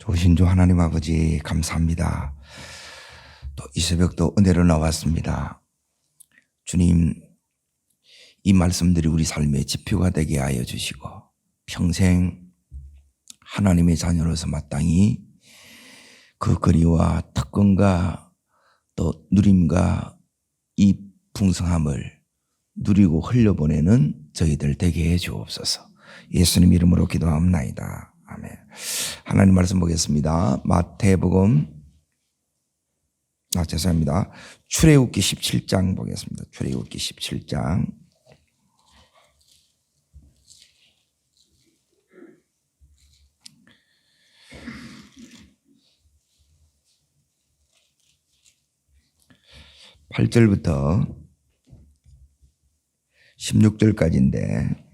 좋으신 주 하나님 아버지 감사합니다. 또 이 새벽도 은혜로 나왔습니다. 주님, 이 말씀들이 우리 삶의 지표가 되게 하여 주시고 평생 하나님의 자녀로서 마땅히 그 권위와 특권과 또 누림과 이 풍성함을 누리고 흘려보내는 저희들 되게 해 주옵소서. 예수님 이름으로 기도합나이다. 아멘. 하나님 말씀 보겠습니다. 마태복음 죄송합니다. 출애굽기 17장 보겠습니다. 출애굽기 17장 8절부터 16절까지인데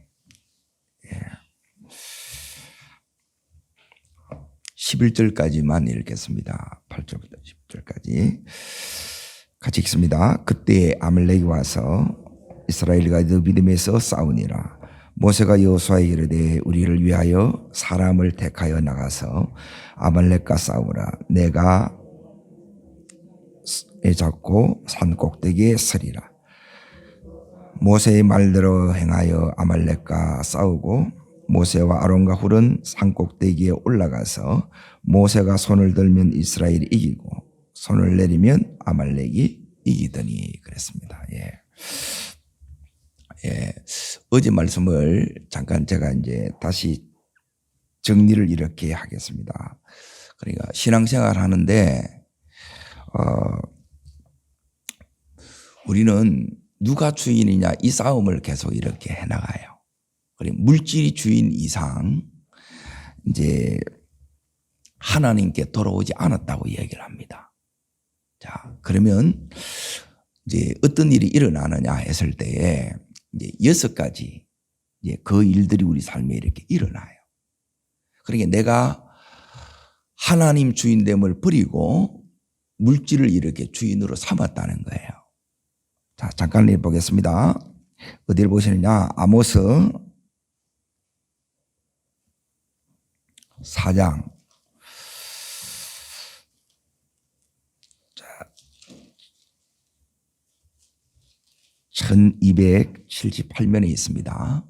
11절까지만 읽겠습니다. 8절부터 10절까지 같이 읽습니다. 그때 아말렉이 와서 이스라엘과 느비딤에서 싸우니라. 모세가 여호수아에게 이르되 우리를 위하여 사람을 택하여 나가서 아말렉과 싸우라. 내가 잡고 산 꼭대기에 서리라. 모세의 말대로 행하여 아말렉과 싸우고 모세와 아론과 훌은 산 꼭대기에 올라가서 모세가 손을 들면 이스라엘이 이기고 손을 내리면 아말렉이 이기더니 그랬습니다. 어제 말씀을 잠깐 제가 이제 다시 정리를 이렇게 하겠습니다. 그러니까 신앙생활 하는데 우리는 누가 주인이냐 이 싸움을 계속 이렇게 해나가요. 그리고 물질이 주인 이상 이제 하나님께 돌아오지 않았다고 얘기를 합니다. 자, 그러면 이제 어떤 일이 일어나느냐 했을 때에 이제 6가지 이제 그 일들이 우리 삶에 이렇게 일어나요. 그러니까 내가 하나님 주인됨을 버리고 물질을 이렇게 주인으로 삼았다는 거예요. 자, 잠깐 읽어보겠습니다. 어디를 보시느냐? 아모스 4장. 자, 1278면에 있습니다.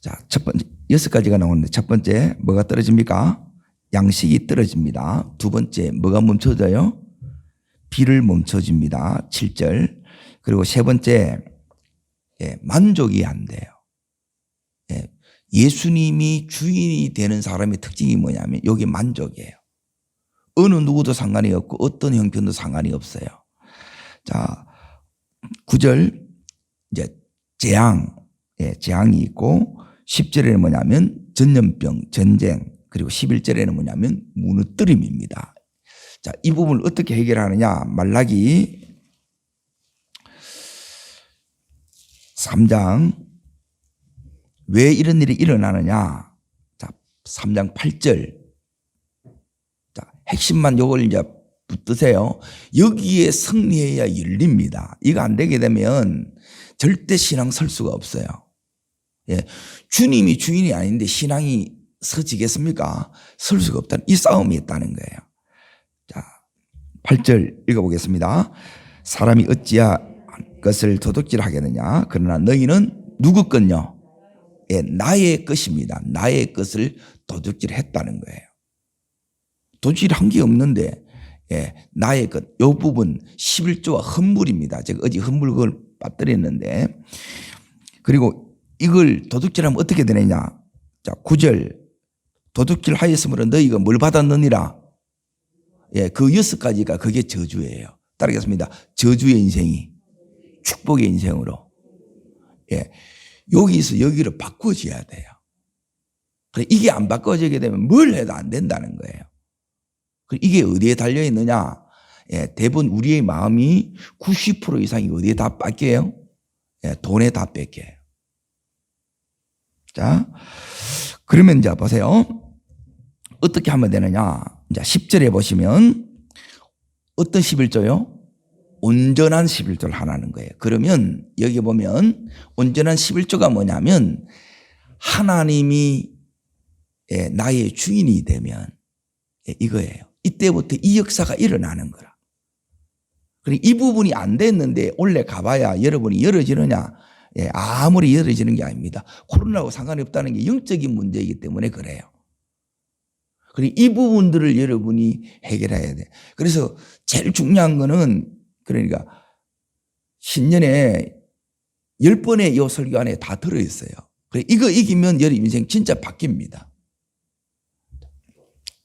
자, 첫 번째 6가지가 나오는데 첫 번째 뭐가 떨어집니까? 양식이 떨어집니다. 두 번째 뭐가 멈춰져요? 비를 멈춰집니다. 7절. 그리고 세 번째 만족이 안 돼요. 예수님이 주인이 되는 사람의 특징이 뭐냐면 여기 만족이에요. 어느 누구도 상관이 없고 어떤 형편도 상관이 없어요. 자, 9절 이제 재앙이 있고 10절에는 뭐냐면 전염병, 전쟁, 그리고 11절에는 뭐냐면 무너뜨림입니다. 자, 이 부분을 어떻게 해결하느냐? 말라기 3장 왜 이런 일이 일어나느냐? 자, 3장 8절. 자, 핵심만 요걸 이제 붙드세요. 여기에 승리해야 열립니다. 이거 안 되게 되면 절대 신앙 설 수가 없어요. 주님이 주인이 아닌데 신앙이 서지겠습니까? 설 수가 없다는 이 싸움이 있다는 거예요. 자, 8절 읽어보겠습니다. 사람이 어찌야 것을 도둑질하겠느냐? 그러나 너희는 누구 것요? 나의 것입니다. 나의 것을 도둑질했다는 거예요. 도둑질한 게 없는데 나의 것, 이 부분 11조와 헌물입니다. 제가 어제 헌물 그걸 빠뜨렸는데 그리고 이걸 도둑질하면 어떻게 되느냐? 자, 9절 도둑질 하였으므로 너희가 뭘 받았느니라? 그 6가지가 그게 저주예요. 따르겠습니다. 저주의 인생이 축복의 인생으로. 여기서 여기로 바꿔줘야 돼요. 이게 안 바꿔지게 되면 뭘 해도 안 된다는 거예요. 이게 어디에 달려있느냐? 대부분 우리의 마음이 90% 이상이 어디에 다 뺏겨요? 돈에 다 뺏겨요. 자, 그러면 이제 보세요. 어떻게 하면 되느냐? 이제 10절에 보시면 어떤 11조요? 온전한 11조를 하라는 거예요. 그러면 여기 보면 온전한 11조가 뭐냐면 하나님이 나의 주인이 되면 이거예요. 이때부터 이 역사가 일어나는 거라. 그리고 이 부분이 안 됐는데 원래 가봐야 여러분이 열어지느냐? 아무리 열어지는 게 아닙니다. 코로나하고 상관이 없다는 게 영적인 문제이기 때문에 그래요. 그리고 이 부분들을 여러분이 해결해야 돼. 그래서 제일 중요한 거는 그러니까 신년에 10번의 이 설교 안에 다 들어있어요. 이거 이기면 여러분 인생 진짜 바뀝니다.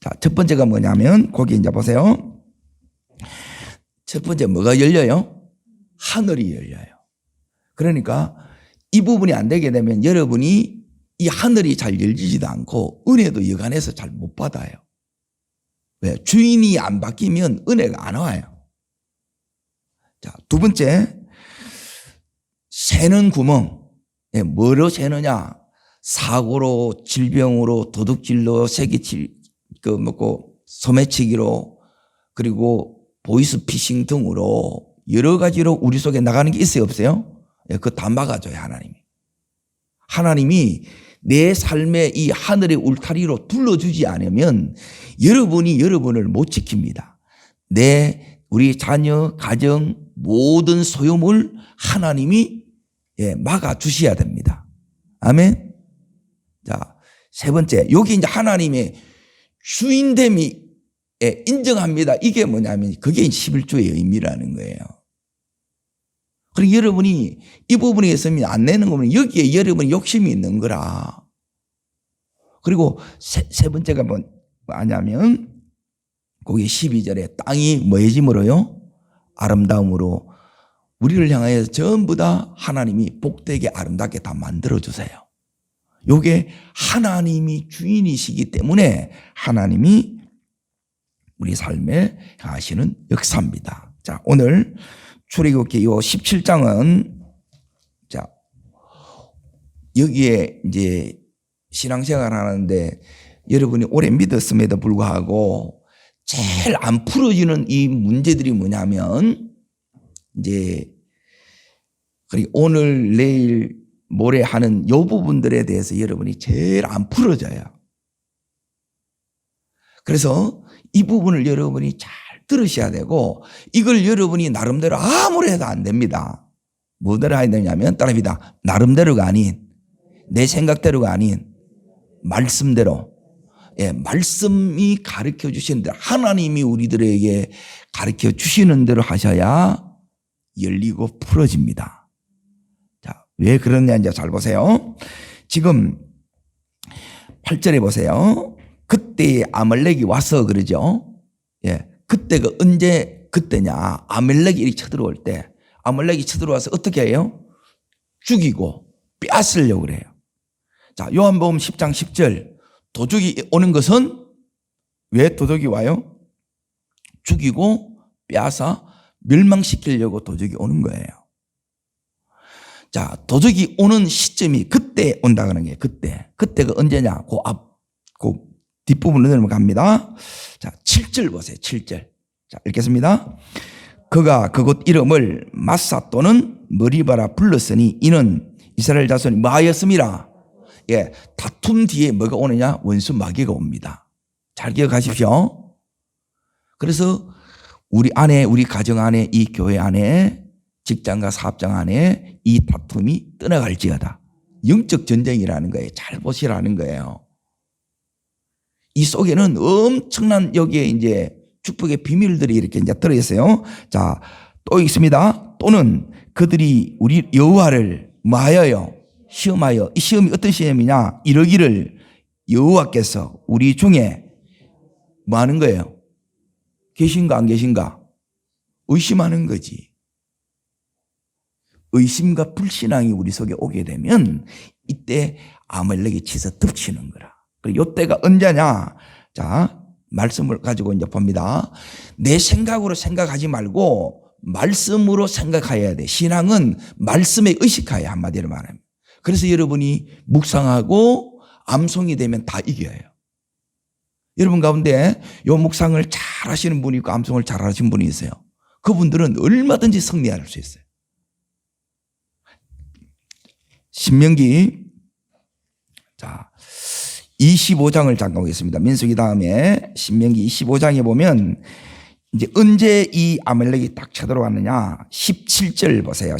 자, 첫 번째가 뭐냐면 거기 이제 보세요. 첫 번째 뭐가 열려요? 하늘이 열려요. 그러니까 이 부분이 안 되게 되면 여러분이 이 하늘이 잘 열리지도 않고 은혜도 여간해서 잘 못 받아요. 왜? 주인이 안 바뀌면 은혜가 안 와요. 자, 두 번째, 새는 구멍. 뭐로 새느냐? 사고로, 질병으로, 도둑질로, 소매치기로, 그리고 보이스피싱 등으로 여러 가지로 우리 속에 나가는 게 있어요, 없어요? 그거 다 막아줘요, 하나님이. 하나님이 내 삶의 이 하늘의 울타리로 둘러주지 않으면 여러분이 여러분을 못 지킵니다. 우리 자녀, 가정, 모든 소유물 하나님이 막아주셔야 됩니다. 아멘? 자, 세 번째, 여기 이제 하나님의 주인됨이 인정합니다. 이게 뭐냐면 그게 11조의 의미라는 거예요. 그리고 여러분이 이 부분에 있으면 안 내는 거면 여기에 여러분이 욕심이 있는 거라. 그리고 세 번째가 뭐냐면 거기 12절에 땅이 뭐해짐으로요? 아름다움으로 우리를 향하여 전부 다 하나님이 복되게 아름답게 다 만들어주세요. 요게 하나님이 주인이시기 때문에 하나님이 우리 삶에 하시는 역사입니다. 자, 오늘 출애굽기 요 17장은 자, 여기에 이제 신앙생활 하는데 여러분이 오래 믿었음에도 불구하고 제일 안 풀어지는 이 문제들이 뭐냐면 이제 그리고 오늘 내일 모레 하는 요 부분들에 대해서 여러분이 제일 안 풀어져요. 그래서 이 부분을 여러분이 잘 들으셔야 되고 이걸 여러분이 나름대로 아무리 해도 안 됩니다. 뭐대로 해야 되냐면 따라합니다. 나름대로가 아닌 내 생각대로가 아닌 말씀대로 말씀이 가르쳐 주시는 대로 하나님이 우리들에게 가르쳐 주시는 대로 하셔야 열리고 풀어집니다. 자, 왜 그러냐 이제 잘 보세요. 지금 8절에 보세요. 그때에 아말렉이 와서 그러죠. 그때가 언제 그때냐? 아말렉이 이렇게 쳐들어올 때 아말렉이 쳐들어와서 어떻게 해요? 죽이고 빼앗으려고 그래요. 자, 요한복음 10장 10절 도둑이 오는 것은 왜 도둑이 와요? 죽이고 빼앗아 멸망시키려고 도둑이 오는 거예요. 자, 도둑이 오는 시점이 그때 온다는 게 그때가 언제냐? 그 뒷부분으로 넘어갑니다. 자, 7절 보세요. 7절. 자, 읽겠습니다. 그가 그곳 이름을 마사 또는 머리바라 불렀으니 이는 이스라엘 자손이 뭐하였음이라. 다툼 뒤에 뭐가 오느냐? 원수 마귀가 옵니다. 잘 기억하십시오. 그래서 우리 안에, 우리 가정 안에, 이 교회 안에, 직장과 사업장 안에 이 다툼이 떠나갈지어다. 영적 전쟁이라는 거예요. 잘 보시라는 거예요. 이 속에는 엄청난 여기에 이제 축복의 비밀들이 이렇게 이제 들어있어요. 자, 또 있습니다. 또는 그들이 우리 여호와를 뭐하여요? 시험하여. 이 시험이 어떤 시험이냐? 이러기를 여호와께서 우리 중에 뭐 하는 거예요? 계신가 안 계신가? 의심하는 거지. 의심과 불신앙이 우리 속에 오게 되면 이때 아말렉이 치서 덮치는 거라. 그리고 이때가 언제냐? 자, 말씀을 가지고 이제 봅니다. 내 생각으로 생각하지 말고 말씀으로 생각해야 돼. 신앙은 말씀에 의식해야 한마디로 말하면. 그래서 여러분이 묵상하고 암송이 되면 다 이겨요. 여러분 가운데 요 묵상을 잘 하시는 분이 있고 암송을 잘 하시는 분이 있어요. 그분들은 얼마든지 승리할 수 있어요. 신명기 자 25장을 잠깐 보겠습니다. 민수기 다음에 신명기 25장에 보면 이제 언제 이 아말렉이 딱 쳐들어왔느냐. 17절 보세요.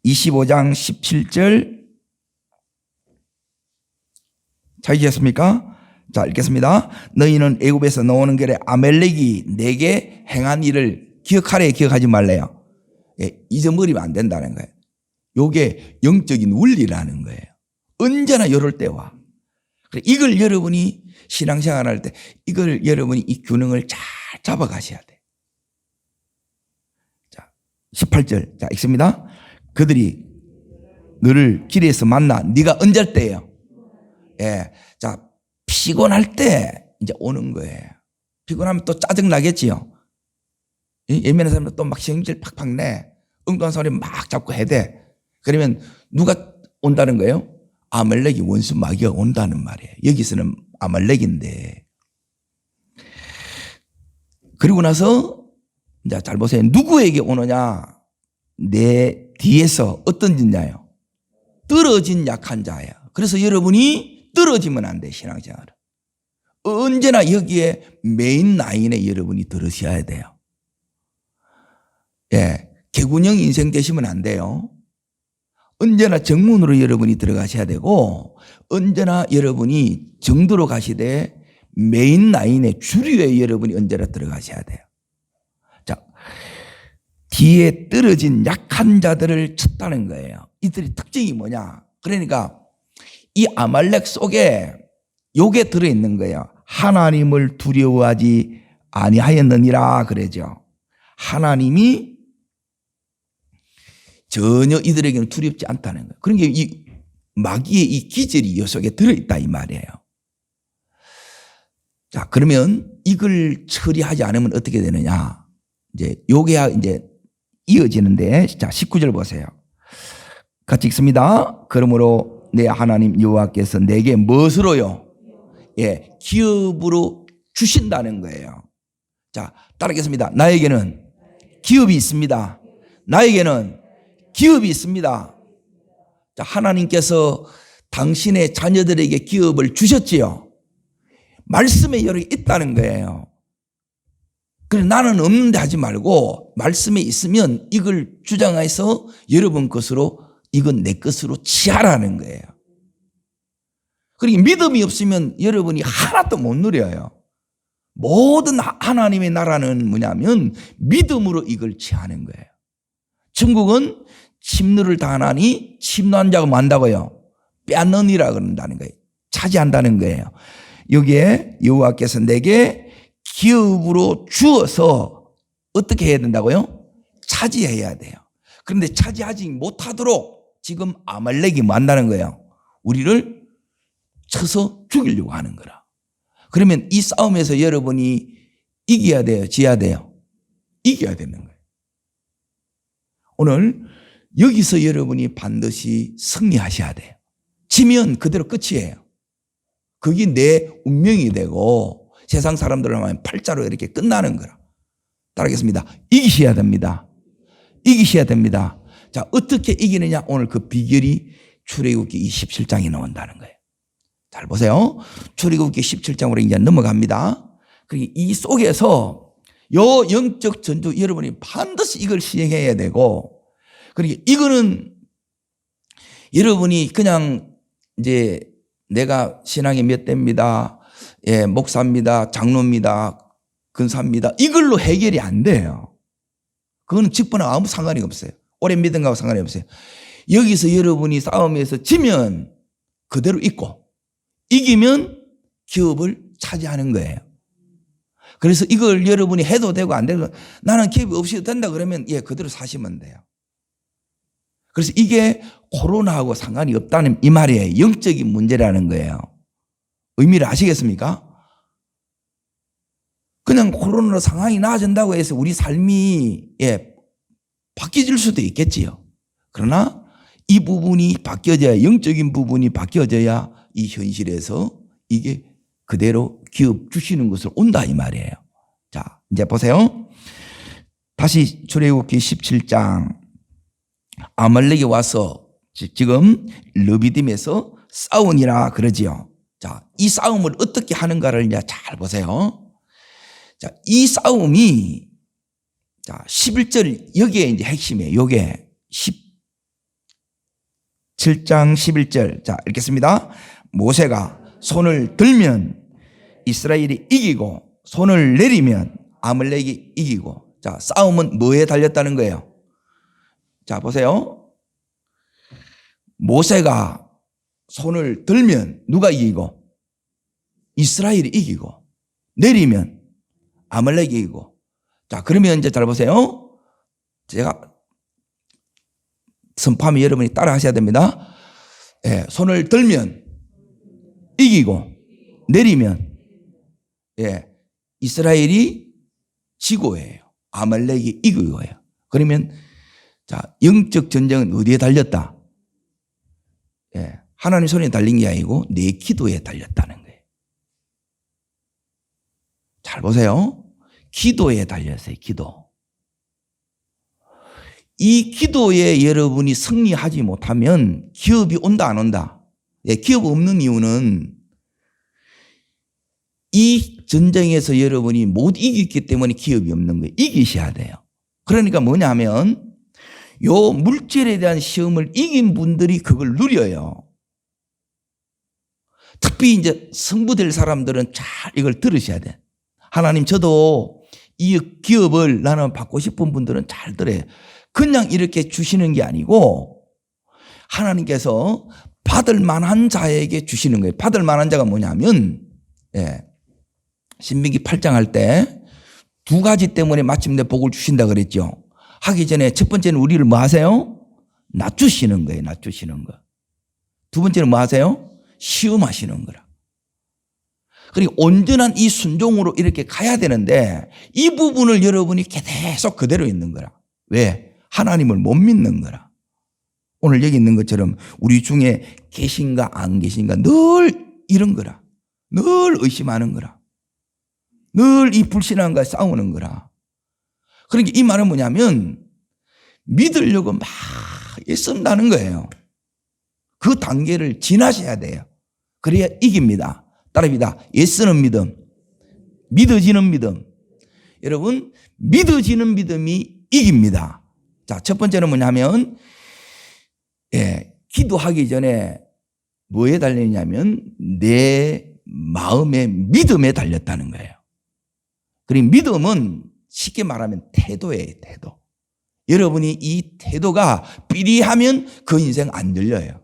25장 17절. 찾으셨습니까? 자, 읽겠습니다. 너희는 애굽에서 나오는 길에 아말렉이 내게 행한 일을 기억하래, 기억하지 말래요. 예, 잊어버리면 안 된다는 거예요. 요게 영적인 원리라는 거예요. 언제나 이럴 때와. 이걸 여러분이 신앙생활 할 때 이걸 여러분이 이 균형을 잘 잡아가셔야 돼. 자, 18절. 자, 읽습니다. 그들이 너를 길에서 만나. 네가 언제일 때예요? 예. 자, 피곤할 때 이제 오는 거예요. 피곤하면 또 짜증 나겠지요. 예민한 사람은 또 막 성질 팍팍 내. 엉뚱한 소리 막 잡고 해야 돼. 그러면 누가 온다는 거예요? 아말렉이 원수 마귀가 온다는 말이에요. 여기서는 아말렉인데. 그리고 나서 이제 잘 보세요. 누구에게 오느냐? 내 뒤에서 어떤 자냐요? 떨어진 약한 자예요. 그래서 여러분이 떨어지면 안 돼, 신앙생활은. 언제나 여기에 메인 라인에 여러분이 들으셔야 돼요. 예, 개군형 인생 되시면 안 돼요. 언제나 정문으로 여러분이 들어가셔야 되고, 언제나 여러분이 정도로 가시되 메인 라인에 주류에 여러분이 언제나 들어가셔야 돼요. 자, 뒤에 떨어진 약한 자들을 쳤다는 거예요. 이들의 특징이 뭐냐? 그러니까 이 아말렉 속에 요게 들어있는 거예요. 하나님을 두려워하지 아니하였느니라 그러죠. 하나님이 전혀 이들에게는 두렵지 않다는 거예요. 그런 게 이 마귀의 이 기절이 이 속에 들어있다 이 말이에요. 자, 그러면 이걸 처리하지 않으면 어떻게 되느냐? 이제 요게 이제 이어지는데, 자, 19절 보세요. 같이 읽습니다. 그러므로 내 하나님 여호와께서 내게 무엇으로요? 예, 기업으로 주신다는 거예요. 자, 따르겠습니다. 나에게는 기업이 있습니다. 나에게는 기업이 있습니다. 자, 하나님께서 당신의 자녀들에게 기업을 주셨지요. 말씀에 여력이 있다는 거예요. 그래, 나는 없는데 하지 말고 말씀에 있으면 이걸 주장해서 여러분 것으로, 이건 내 것으로 취하라는 거예요. 그러니까 믿음이 없으면 여러분이 하나도 못 누려요. 모든 하나님의 나라는 뭐냐면 믿음으로 이걸 취하는 거예요. 천국은 침노를 당하니 침노한 자가 만다고요? 빼앗느니라 그런다는 거예요. 차지한다는 거예요. 여기에 여호와께서 내게 기업으로 주어서 어떻게 해야 된다고요? 차지해야 돼요. 그런데 차지하지 못하도록 지금 아말렉이 뭐 한다는 거예요? 우리를 쳐서 죽이려고 하는 거라. 그러면 이 싸움에서 여러분이 이겨야 돼요? 지어야 돼요? 이겨야 되는 거예요. 오늘 여기서 여러분이 반드시 승리하셔야 돼요. 지면 그대로 끝이에요. 그게 내 운명이 되고 세상 사람들로 하면 팔자로 이렇게 끝나는 거라. 따르겠습니다. 이기셔야 됩니다. 이기셔야 됩니다. 자, 어떻게 이기느냐? 오늘 그 비결이 출애굽기 27장에 나온다는 거예요. 잘 보세요. 출애굽기 17장으로 이제 넘어갑니다. 그리고 이 속에서 요 영적 전투 여러분이 반드시 이걸 시행해야 되고, 그리고 이거는 여러분이 그냥 이제 내가 신앙이 몇 대입니다. 예, 목사입니다. 장로입니다. 근사입니다. 이걸로 해결이 안 돼요. 그거는 직분하고 아무 상관이 없어요. 오래 믿은 거하고 상관이 없어요. 여기서 여러분이 싸움에서 지면 그대로 있고 이기면 기업을 차지하는 거예요. 그래서 이걸 여러분이 해도 되고 안 되고 나는 기업이 없이도 된다 그러면 예, 그대로 사시면 돼요. 그래서 이게 코로나하고 상관이 없다는 이 말이에요. 영적인 문제라는 거예요. 의미를 아시겠습니까? 그냥 코로나로 상황이 나아진다고 해서 우리 삶이 예, 바뀌어질 수도 있겠지요. 그러나 이 부분이 바뀌어져야, 영적인 부분이 바뀌어져야 이 현실에서 이게 그대로 기업 주시는 것으로 온다 이 말이에요. 자, 이제 보세요. 다시 출애굽기 17장. 아말렉이 와서 지금 르비딤에서 싸우니라 그러지요. 자, 이 싸움을 어떻게 하는가를 이제 잘 보세요. 자, 이 싸움이 자, 11절 여기에 이제 핵심이에요. 요게 17장 11절. 자, 읽겠습니다. 모세가 손을 들면 이스라엘이 이기고 손을 내리면 아말렉이 이기고. 자, 싸움은 뭐에 달렸다는 거예요? 자, 보세요. 모세가 손을 들면 누가 이기고? 이스라엘이 이기고. 내리면 아말렉이 이기고. 자, 그러면 이제 잘 보세요. 제가 선포하면 여러분이 따라 하셔야 됩니다. 예, 손을 들면 이기고, 내리면, 예, 이스라엘이 지고예요. 아말렉이 이기고예요. 그러면, 자, 영적 전쟁은 어디에 달렸다? 예, 하나님 손에 달린 게 아니고 내 기도에 달렸다는 거예요. 잘 보세요. 기도에 달렸어요, 기도. 이 기도에 여러분이 승리하지 못하면 기업이 온다, 안 온다? 예, 기업 없는 이유는 이 전쟁에서 여러분이 못 이겼기 때문에 기업이 없는 거예요. 이기셔야 돼요. 그러니까 뭐냐면 요 물질에 대한 시험을 이긴 분들이 그걸 누려요. 특히 이제 성부될 사람들은 잘 이걸 들으셔야 돼. 하나님, 저도 이 기업을 나는 받고 싶은 분들은 잘 들어요. 그냥 이렇게 주시는 게 아니고 하나님께서 받을 만한 자에게 주시는 거예요. 받을 만한 자가 뭐냐면, 예, 신명기 8장 할 때 두 가지 때문에 마침내 복을 주신다 그랬죠. 하기 전에 첫 번째는 우리를 뭐 하세요? 낮추시는 거예요. 낮추시는 거. 두 번째는 뭐 하세요? 시험하시는 거라. 그리고 온전한 이 순종으로 이렇게 가야 되는데 이 부분을 여러분이 계속 그대로 있는 거라. 왜? 하나님을 못 믿는 거라. 오늘 여기 있는 것처럼 우리 중에 계신가 안 계신가 늘 이런 거라. 늘 의심하는 거라. 늘 이 불신앙과 싸우는 거라. 그러니까 이 말은 뭐냐면 믿으려고 막 애쓴다는 거예요. 그 단계를 지나셔야 돼요. 그래야 이깁니다. 따라합니다. 애쓰는 믿음, 믿어지는 믿음. 여러분, 믿어지는 믿음이 이깁니다. 자, 첫 번째는 뭐냐면, 예, 기도하기 전에 뭐에 달리냐면 내 마음의 믿음에 달렸다는 거예요. 그리고 믿음은 쉽게 말하면 태도예요, 태도. 여러분이 이 태도가 삐리하면 그 인생 안 열려요.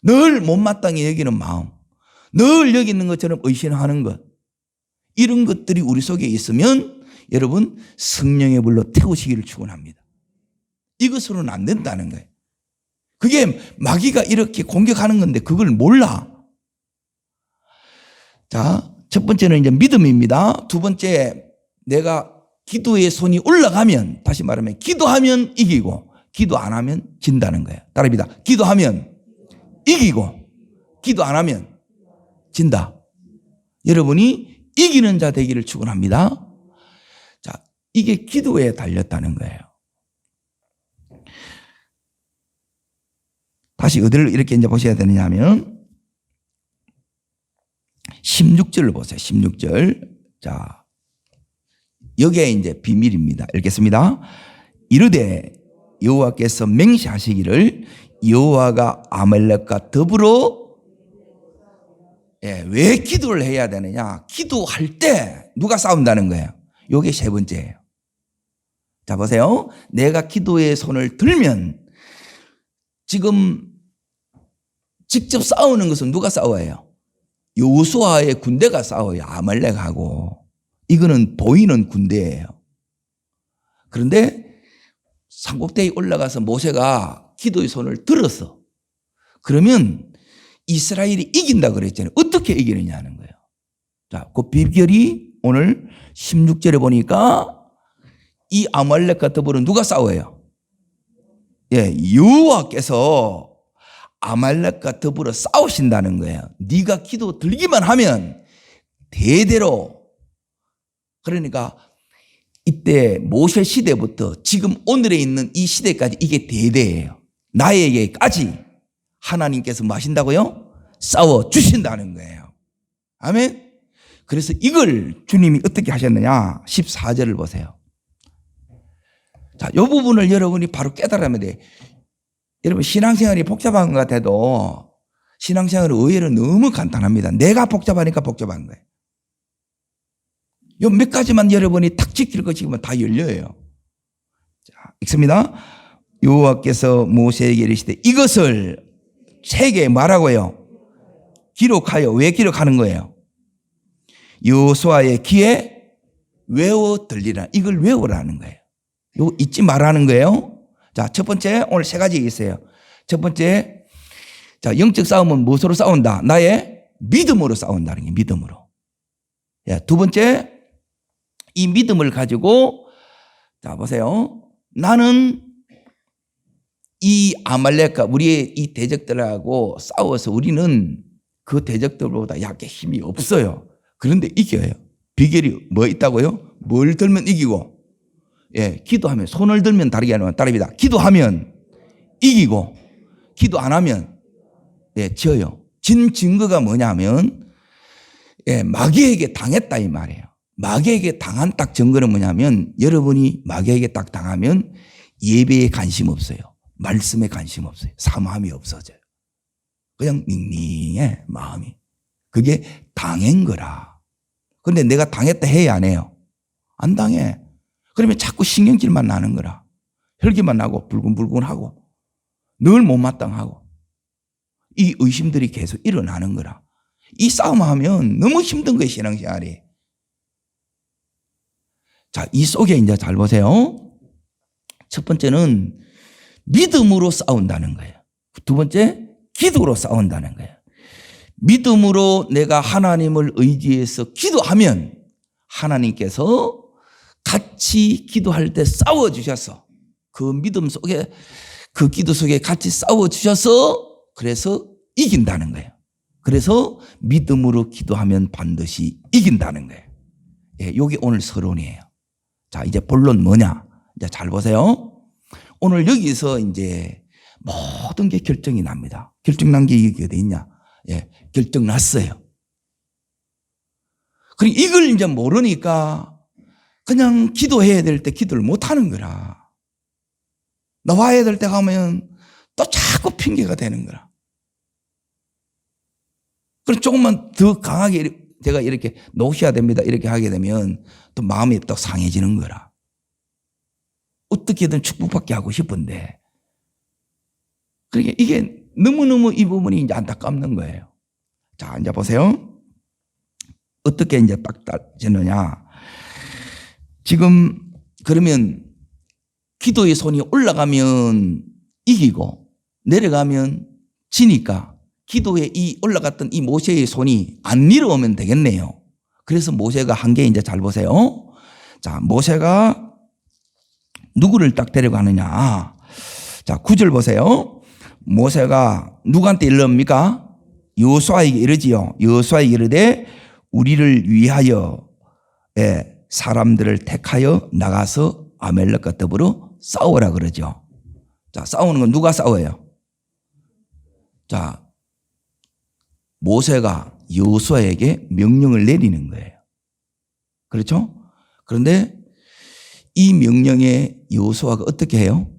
늘 못마땅히 여기는 마음, 늘 여기 있는 것처럼 의심하는 것, 이런 것들이 우리 속에 있으면 여러분 성령의 불로 태우시기를 축원합니다. 이것으로는 안 된다는 거예요. 그게 마귀가 이렇게 공격하는 건데 그걸 몰라. 자, 첫 번째는 이제 믿음입니다. 두 번째, 내가 기도의 손이 올라가면, 다시 말하면 기도하면 이기고 기도 안 하면 진다는 거예요. 따라합니다. 기도하면 이기고 기도 안 하면 진다. 여러분이 이기는 자 되기를 축원합니다. 자, 이게 기도에 달렸다는 거예요. 다시 어디를 이렇게 이제 보셔야 되느냐 하면 16절을 보세요. 16절. 자, 여기에 이제 비밀입니다. 읽겠습니다. 이르되 여호와께서 맹세하시기를 여호와가 아말렉과 더불어, 예, 왜 기도를 해야 되느냐? 기도할 때 누가 싸운다는 거예요. 이게 세 번째예요. 자, 보세요. 내가 기도의 손을 들면 지금 직접 싸우는 것은 누가 싸워요? 여호수아의 군대가 싸워요. 아말렉하고. 이거는 보이는 군대예요. 그런데 산꼭대기에 올라가서 모세가 기도의 손을 들었어. 그러면 이스라엘이 이긴다 그랬잖아요. 어떻게 이기느냐는 거예요. 자, 그 비결이 오늘 16절에 보니까 이 아말렉과 더불어 누가 싸워요? 예, 여호와께서 아말렉과 더불어 싸우신다는 거예요. 네가 기도 들기만 하면 대대로. 그러니까 이때 모세 시대부터 지금 오늘에 있는 이 시대까지 이게 대대예요. 나에게까지 하나님께서 뭐 하신다고요? 싸워 주신다는 거예요. 아멘. 그래서 이걸 주님이 어떻게 하셨느냐? 14절을 보세요. 자, 이 부분을 여러분이 바로 깨달으면 돼. 여러분, 신앙생활이 복잡한 것 같아도 신앙생활은 의외로 너무 간단합니다. 내가 복잡하니까 복잡한 거예요. 요 몇 가지만 여러분이 탁 지킬 것이면 다 열려요. 자, 읽습니다. 여호와께서 모세에게 이르시되 이것을 책에 말하고요. 기록하여. 왜 기록하는 거예요? 여호수아의 귀에 외워 들리라. 이걸 외우라는 거예요. 이거 잊지 말라는 거예요. 자, 첫 번째, 오늘 세 가지 있어요. 첫 번째, 자, 영적 싸움은 무엇으로 싸운다? 나의 믿음으로 싸운다는 게 믿음으로. 야, 두 번째, 이 믿음을 가지고, 자, 보세요. 나는 이 아말렉과 우리의 이 대적들하고 싸워서 우리는 그 대적들보다 약게 힘이 없어요. 그런데 이겨요. 비결이 뭐 있다고요? 뭘 들면 이기고, 예, 기도하면, 손을 들면 다르게 하는 따릅니다. 기도하면 이기고, 기도 안 하면, 예, 져요. 진 증거가 뭐냐면, 예, 마귀에게 당했다 이 말이에요. 마귀에게 당한 딱 증거는 뭐냐면, 여러분이 마귀에게 딱 당하면 예배에 관심 없어요. 말씀에 관심 없어요. 사모함이 없어져요. 그냥 닝닝해, 마음이. 그게 당한 거라. 근데 내가 당했다 해야 안 해요? 안 당해. 그러면 자꾸 신경질만 나는 거라. 혈기만 나고 불근불근하고 늘 못마땅하고 이 의심들이 계속 일어나는 거라. 이 싸움하면 너무 힘든 거예요, 신앙생활이. 자, 이 속에 이제 잘 보세요. 첫 번째는 믿음으로 싸운다는 거예요. 두 번째, 기도로 싸운다는 거예요. 믿음으로 내가 하나님을 의지해서 기도하면 하나님께서 같이 기도할 때 싸워주셔서 그 믿음 속에 그 기도 속에 같이 싸워주셔서 그래서 이긴다는 거예요. 그래서 믿음으로 기도하면 반드시 이긴다는 거예요. 예, 이게 오늘 서론이에요. 자, 이제 본론 뭐냐? 이제 잘 보세요. 오늘 여기서 이제 모든 게 결정이 납니다. 결정난 게 이게 어디 있냐? 예, 결정 났어요. 그리고 이걸 이제 모르니까 그냥 기도해야 될 때 기도를 못 하는 거라. 나와야 될 때 가면 또 자꾸 핑계가 되는 거라. 그래서 조금만 더 강하게 제가 이렇게 놓으셔야 됩니다. 이렇게 하게 되면 또 마음이 또 상해지는 거라. 어떻게든 축복받게 하고 싶은데. 그러니까 이게 너무너무 이 부분이 이제 안타깝는 거예요. 자, 이제 보세요. 어떻게 이제 딱 따지느냐. 지금 그러면 기도의 손이 올라가면 이기고 내려가면 지니까 기도에 이 올라갔던 이 모세의 손이 안 내려오면 되겠네요. 그래서 모세가 한 게 이제 잘 보세요. 자, 모세가 누구를 딱 데려가느냐. 자, 9절 보세요. 모세가 누구한테 이릅니까? 여호수아에게 이르지요. 여호수아에게 이르되 우리를 위하여 사람들을 택하여 나가서 아말렉과 더불어 싸우라 그러죠. 자, 싸우는 건 누가 싸워요? 자, 모세가 여호수아에게 명령을 내리는 거예요. 그렇죠? 그런데 이 명령에 여호수아가 어떻게 해요?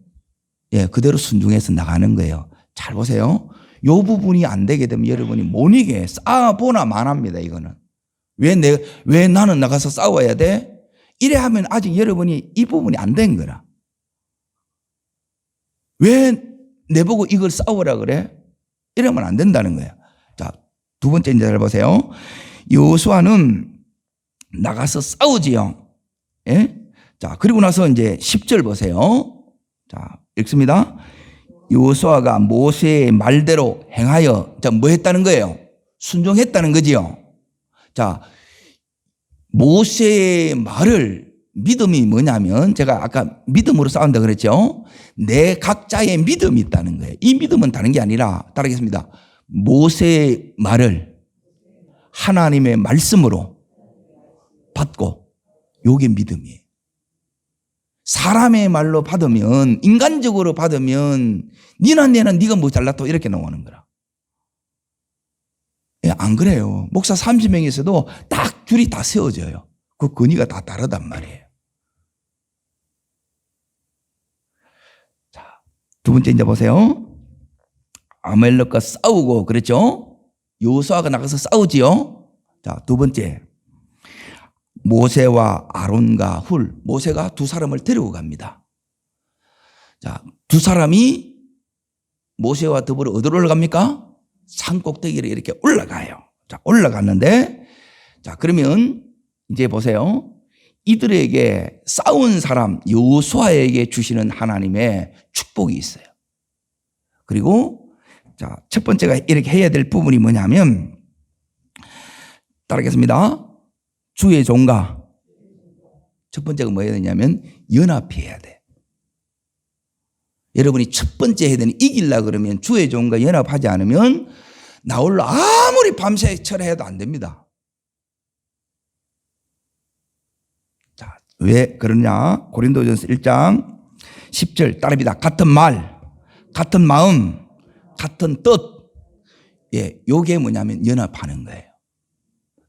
예, 그대로 순종해서 나가는 거예요. 잘 보세요. 이 부분이 안 되게 되면 여러분이 못 이게 싸워보나 마나입니다, 이거는. 왜 나는 나가서 싸워야 돼? 이래 하면 아직 여러분이 이 부분이 안 된 거라. 왜 내보고 이걸 싸우라 그래? 이러면 안 된다는 거예요. 자, 두 번째 이제 잘 보세요. 여호수아는 나가서 싸우지요. 예? 자, 그리고 나서 이제 10절 보세요. 자, 읽습니다. 여호수아가 모세의 말대로 행하여, 자, 뭐 했다는 거예요? 순종했다는 거지요. 자, 모세의 말을 믿음이 뭐냐면 제가 아까 믿음으로 싸운다 그랬죠. 내 각자의 믿음이 있다는 거예요. 이 믿음은 다른 게 아니라 따르겠습니다. 모세의 말을 하나님의 말씀으로 받고 요게 믿음이에요. 사람의 말로 받으면 인간적으로 받으면 니나 내나 네가 뭐 잘났다 이렇게 나오는 거라. 예, 안 그래요. 목사 30명이 있어도 딱 줄이 다 세워져요. 그 건의가 다 다르단 말이에요. 자, 두 번째 이제 보세요. 아말렉과 싸우고 그랬죠? 여호수아가 나가서 싸우지요. 자, 두 번째. 모세와 아론과 훌. 모세가 두 사람을 데리고 갑니다. 자, 두 사람이 모세와 더불어 어디로 올라갑니까? 산 꼭대기를 이렇게 올라가요. 자, 올라갔는데, 자, 그러면 이제 보세요. 이들에게 싸운 사람 여호수아에게 주시는 하나님의 축복이 있어요. 그리고 자, 첫 번째가 이렇게 해야 될 부분이 뭐냐면, 따르겠습니다. 주의 종과 첫 번째가 뭐 해야 되냐면 연합해야 돼. 여러분이 첫 번째 해야 되는 이기려고 그러면 주의 종과 연합하지 않으면 나 홀로 아무리 밤새 철회해도 안 됩니다. 자, 왜 그러냐? 고린도전서 1장 10절 따릅니다. 같은 말, 같은 마음, 같은 뜻. 예, 요게 뭐냐면 연합하는 거예요.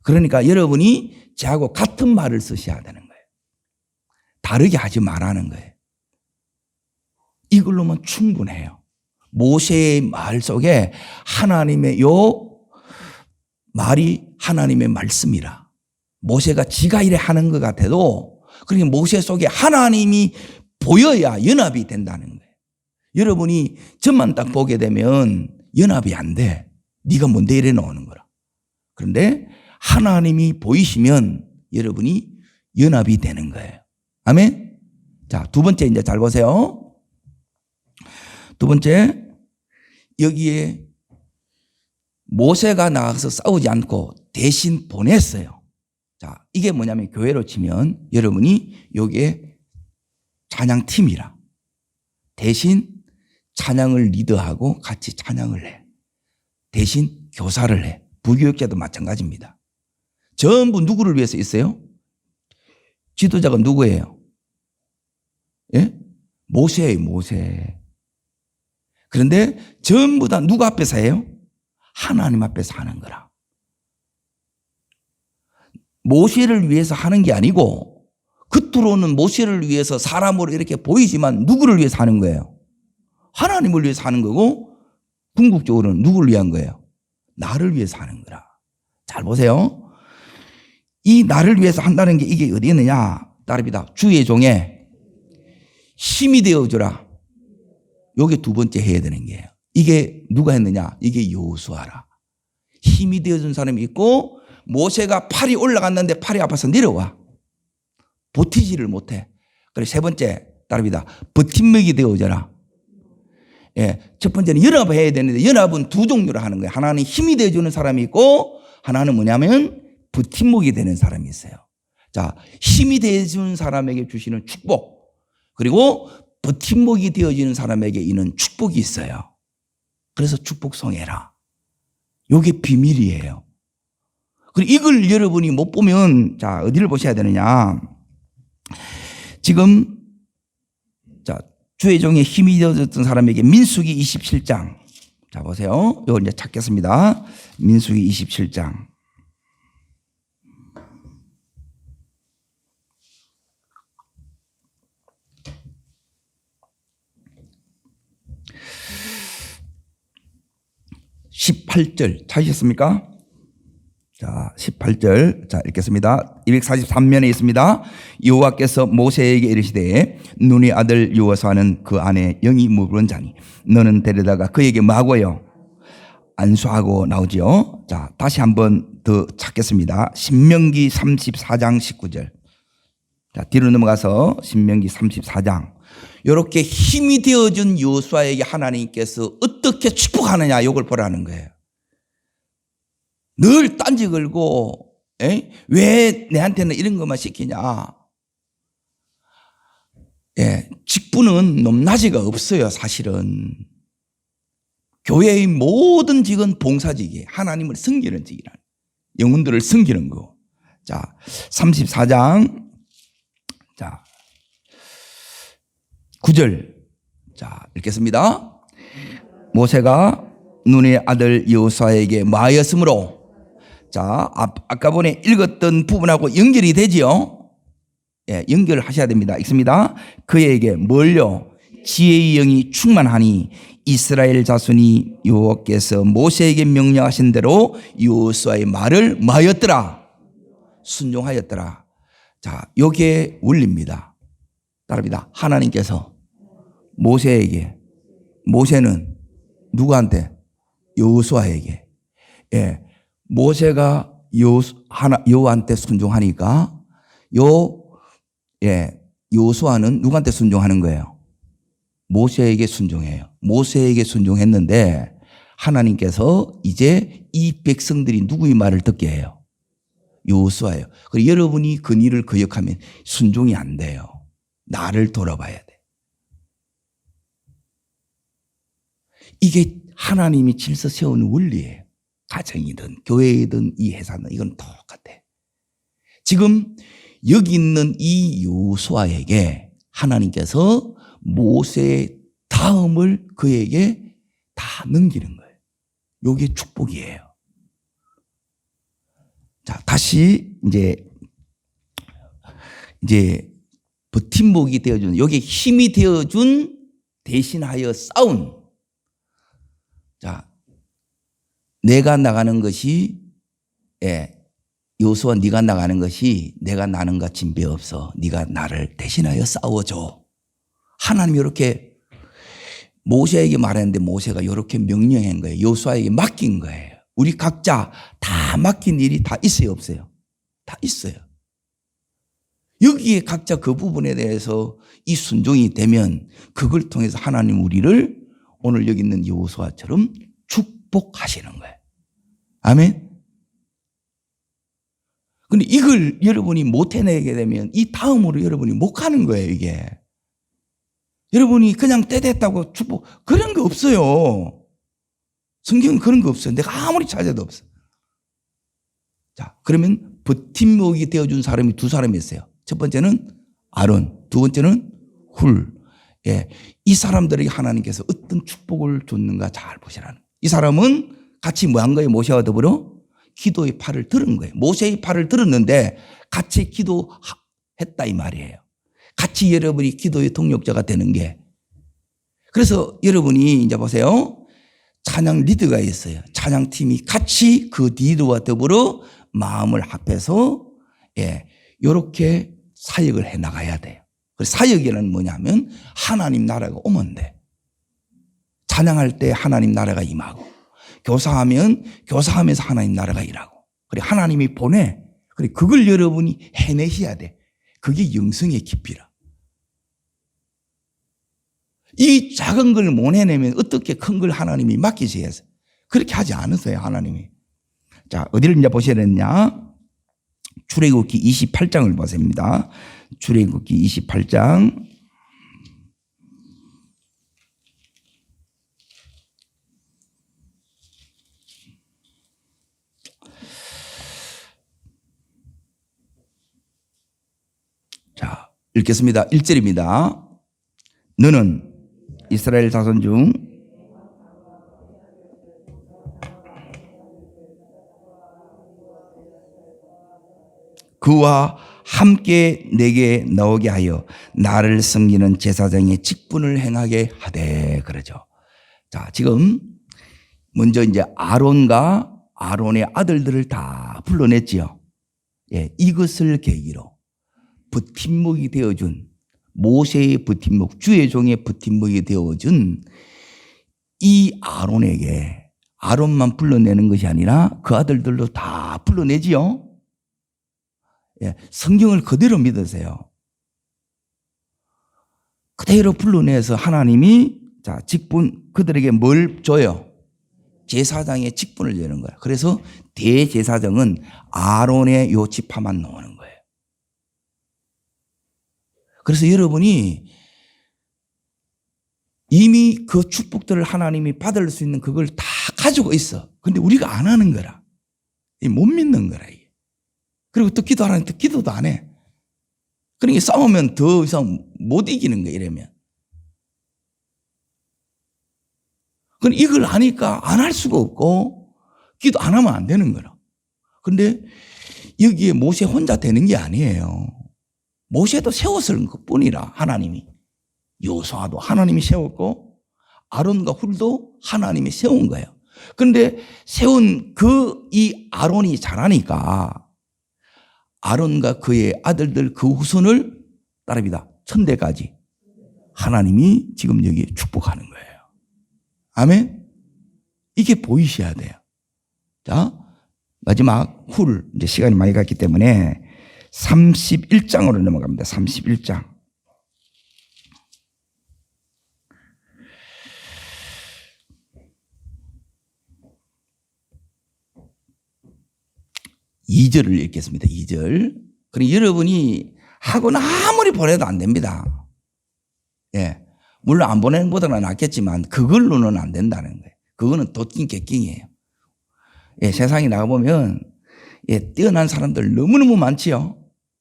그러니까 여러분이 저하고 같은 말을 쓰셔야 되는 거예요. 다르게 하지 말라는 거예요. 이걸로만 충분해요. 모세의 말 속에 하나님의 요 말이 하나님의 말씀이라. 모세가 지가 이래 하는 것 같아도 그러니까 모세 속에 하나님이 보여야 연합이 된다는 거예요. 여러분이 저만 딱 보게 되면 연합이 안 돼. 네가 뭔데 이래 나오는 거라. 그런데 하나님이 보이시면 여러분이 연합이 되는 거예요. 아멘? 자, 두 번째 이제 잘 보세요. 두 번째, 여기에 모세가 나가서 싸우지 않고 대신 보냈어요. 자, 이게 뭐냐면 교회로 치면 여러분이 여기에 찬양팀이라. 대신 찬양을 리더하고 같이 찬양을 해. 대신 교사를 해. 부교육자도 마찬가지입니다. 전부 누구를 위해서 있어요? 지도자가 누구예요? 예? 모세예요, 모세. 그런데 전부 다 누구 앞에서 해요? 하나님 앞에서 하는 거라. 모세를 위해서 하는 게 아니고 겉으로는 모세를 위해서 사람으로 이렇게 보이지만 누구를 위해서 하는 거예요? 하나님을 위해서 하는 거고 궁극적으로는 누구를 위한 거예요? 나를 위해서 하는 거라. 잘 보세요. 이 나를 위해서 한다는 게 이게 어디 있느냐? 따릅니다. 주의 종에 힘이 되어주라. 요게 두 번째 해야 되는 게예요. 이게 누가 했느냐? 이게 여호수아라. 힘이 되어준 사람이 있고 모세가 팔이 올라갔는데 팔이 아파서 내려와. 버티지를 못해. 그래서 세 번째 따릅니다. 버팀목이 되어줘라. 예, 첫 번째는 연합해야 되는데 연합은 두 종류로 하는 거예요. 하나는 힘이 되어주는 사람이 있고 하나는 뭐냐면 버팀목이 되는 사람이 있어요. 자, 힘이 되어주는 사람에게 주시는 축복 그리고 버팀목이 되어지는 사람에게 있는 축복이 있어요. 그래서 축복송해라. 이게 비밀이에요. 그리고 이걸 여러분이 못 보면 자 어디를 보셔야 되느냐. 지금 자 주의 종에 힘이 되어졌던 사람에게 민수기 27장 자 보세요. 이걸 이제 찾겠습니다. 민수기 27장. (18절) 찾으셨습니까? 자, 18절. 자, 읽겠습니다. 243면에 있습니다. 여호와께서 모세에게 이르시되 눈의 아들 여호수아는 그 안에 영이 머무른 자니 너는 데려다가 그에게 뭐하고요? 안수하고 나오지요. 자, 다시 한번 더 찾겠습니다. 신명기 34장 19절. 자, 뒤로 넘어가서 신명기 34장. 이렇게 힘이 되어준 여호수아에게 하나님께서 어떻게 축복하느냐 이걸 보라는 거예요. 늘 딴지 걸고 왜 내한테는 이런 것만 시키냐. 예, 직분은 높낮이가 없어요. 사실은 교회의 모든 직은 봉사직이에요. 하나님을 섬기는 직이라 영혼들을 섬기는 거. 자, 34장 자 9절 자 읽겠습니다. 모세가 눈의 아들 여호수아에게 뭐하였으므로 자, 아까 전에 읽었던 부분하고 연결이 되지요? 예, 연결하셔야 됩니다. 읽습니다. 그에게 뭘요? 지혜의 영이 충만하니 이스라엘 자손이 여호와께서 모세에게 명령하신 대로 여호수아의 말을 뭐하였더라? 순종하였더라. 자, 요게 원리입니다. 따릅니다. 하나님께서 모세에게, 모세는 누구한테? 여호수아에게. 예, 모세가 여호와한테 순종하니까 여호수아는 누구한테 순종하는 거예요? 모세에게 순종해요. 모세에게 순종했는데 하나님께서 이제 이 백성들이 누구의 말을 듣게 해요? 여호수아예요. 그리고 여러분이 그 일을 거역하면 순종이 안 돼요. 나를 돌아봐야 돼. 이게 하나님이 질서 세우는 원리예요. 가정이든 교회이든 이 회사는 이건 똑같아. 지금 여기 있는 이 여호수아에게 하나님께서 모세의 다음을 그에게 다 넘기는 거예요. 이게 축복이에요. 자, 다시 이제 버팀목이 되어준, 여기 힘이 되어준 대신하여 싸운. 자, 내가 나가는 것이, 여호수아 네가 나가는 것이 내가 나는 것 진배 없어. 네가 나를 대신하여 싸워줘. 하나님이 이렇게 모세에게 말했는데 모세가 이렇게 명령한 거예요. 여호수아에게 맡긴 거예요. 우리 각자 다 맡긴 일이 다 있어요, 없어요? 다 있어요. 여기에 각자 그 부분에 대해서 이 순종이 되면 그걸 통해서 하나님 우리를 오늘 여기 있는 여호수아처럼 축복하시는 거예요. 아멘. 근데 이걸 여러분이 못 해내게 되면 이 다음으로 여러분이 못 가는 거예요, 이게. 여러분이 그냥 때 됐다고 축복, 그런 거 없어요. 성경은 그런 거 없어요. 내가 아무리 찾아도 없어. 자, 그러면 버팀목이 되어준 사람이 두 사람이 있어요. 첫 번째는 아론, 두 번째는 훌. 예, 이 사람들에게 하나님께서 어떤 축복을 줬는가 잘 보시라는. 이 사람은 같이 뭐 한 거예요? 모세와 더불어 기도의 팔을 들은 거예요. 모세의 팔을 들었는데 같이 기도했다 이 말이에요. 같이 여러분이 기도의 동력자가 되는 게. 그래서 여러분이 이제 보세요. 찬양 리더가 있어요. 찬양팀이 같이 그 리더와 더불어 마음을 합해서 이렇게 사역을 해 나가야 돼요. 그래서 사역이란 뭐냐면 하나님 나라가 오면 돼. 찬양할 때 하나님 나라가 임하고, 교사하면 교사하면서 하나님 나라가 일하고, 그래 하나님이 보내. 그래 그걸 여러분이 해내셔야 돼. 그게 영성의 깊이라. 이 작은 걸 못 해내면 어떻게 큰 걸 하나님이 맡기셔야 해서 그렇게 하지 않으세요, 하나님이. 자, 어디를 이제 보셔야 되느냐? 출애굽기 28장을 보십니다. 출애굽기 28장. 자, 읽겠습니다. 1절입니다. 너는 이스라엘 자손 중 그와 함께 내게 나오게 하여 나를 섬기는 제사장의 직분을 행하게 하되, 그러죠. 자, 지금 먼저 이제 아론과 아론의 아들들을 다 불러냈지요. 예, 이것을 계기로 버팀목이 되어준, 모세의 버팀목, 주의 종의 버팀목이 되어준 이 아론에게, 아론만 불러내는 것이 아니라 그 아들들도 다 불러내지요. 예, 성경을 그대로 믿으세요. 그대로 불러내서 하나님이 자 직분, 그들에게 뭘 줘요? 제사장의 직분을 주는 거예요. 그래서 대제사장은 아론의 요 지파만 나오는 거예요. 그래서 여러분이 이미 그 축복들을 하나님이 받을 수 있는 그걸 다 가지고 있어. 근데 우리가 안 하는 거라. 못 믿는 거라. 이게. 그리고 또 기도하라는데 기도도 안 해. 그러니까 싸우면 더 이상 못 이기는 거야, 이러면. 그럼 이걸 아니까 안 할 수가 없고 기도 안 하면 안 되는 거라. 근데 여기에 모세 혼자 되는 게 아니에요. 모세도 세웠을 것뿐이라 하나님이. 여호수아도 하나님이 세웠고 아론과 훌도 하나님이 세운 거예요. 그런데 세운 이 아론이 잘하니까 아론과 그의 아들들 그 후손을 따릅니다. 천대까지 하나님이 지금 여기 축복하는 거예요. 아멘. 이게 보이셔야 돼요. 자, 마지막 이제 시간이 많이 갔기 때문에 31장으로 넘어갑니다. 31장. 이절을 읽겠습니다. 2절. 그럼 여러분이 학원 아무리 보내도 안 됩니다. 예. 물론 안 보내는 것보다는 낫겠지만 그걸로는 안 된다는 거예요. 그거는 도찐 개낀이에요. 예, 세상에 나가보면 예, 뛰어난 사람들 너무너무 많지요.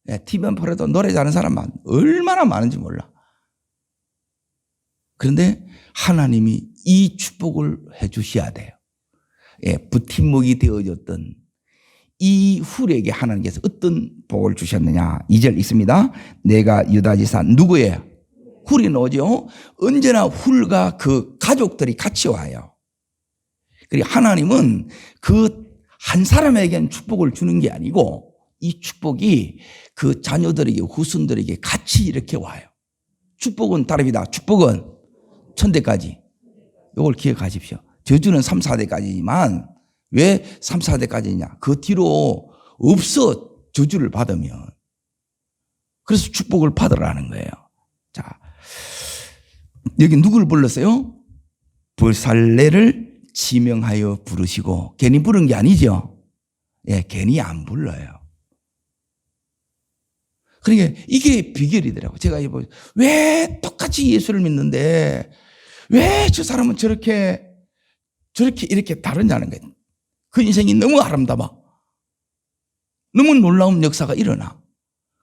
예, TV만 보래도 노래 잘하는 사람만 얼마나 많은지 몰라. 그런데 하나님이 이 축복을 해 주셔야 돼요. 예, 부팀목이 되어졌던 이 훌에게 하나님께서 어떤 복을 주셨느냐. 2절 있습니다. 내가 유다지사 누구예요? 훌이 오죠. 언제나 훌과 그 가족들이 같이 와요. 그리고 하나님은 그 한 사람에게는 축복을 주는 게 아니고 이 축복이 그 자녀들에게 후손들에게 같이 이렇게 와요. 축복은 다릅니다. 축복은 천대까지. 이걸 기억하십시오. 저주는 3, 4대까지지만 왜 3, 4대까지냐? 그 뒤로 없어 저주를 받으면. 그래서 축복을 받으라는 거예요. 자, 여기 누구를 불렀어요? 불살레를 지명하여 부르시고 괜히 부른 게 아니죠. 예, 괜히 안 불러요. 그러니까 이게 비결이더라고요. 제가 왜 똑같이 예수를 믿는데 왜 저 사람은 저렇게 이렇게 다르냐는 거예요. 그 인생이 너무 아름다워. 너무 놀라운 역사가 일어나.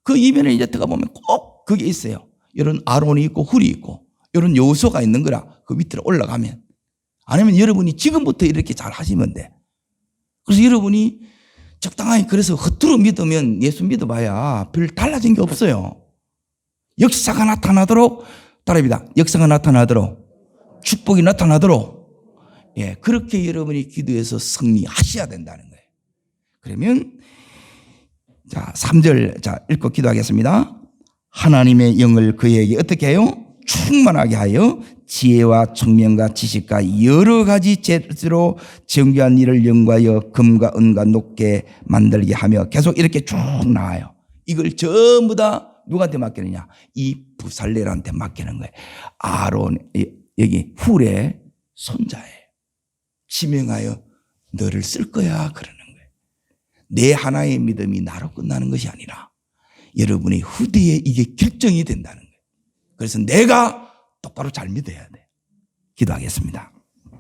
그 이면에 이제 들어가보면 꼭 그게 있어요. 이런 아론이 있고 훌이 있고 이런 요소가 있는 거라 그 밑으로 올라가면. 아니면 여러분이 지금부터 이렇게 잘 하시면 돼. 그래서 여러분이 적당하게 그래서 겉으로 믿으면 예수 믿어봐야 별 달라진 게 없어요. 역사가 나타나도록 따라합니다. 역사가 나타나도록 축복이 나타나도록 예, 그렇게 여러분이 기도해서 승리하셔야 된다는 거예요. 그러면 자 3절 자 읽고 기도하겠습니다. 하나님의 영을 그에게 어떻게 해요? 충만하게 하여 지혜와 청명과 지식과 여러 가지 재주로 정교한 일을 연구하여 금과 은과 높게 만들게 하며 계속 이렇게 쭉 나와요. 이걸 전부 다 누구한테 맡기느냐? 이 부살렐한테 맡기는 거예요. 아론 여기 훌의 손자예요. 지명하여 너를 쓸 거야 그러는 거예요. 내 하나의 믿음이 나로 끝나는 것이 아니라 여러분의 후대에 이게 결정이 된다는 거예요. 그래서 내가 똑바로 잘 믿어야 돼. 기도하겠습니다.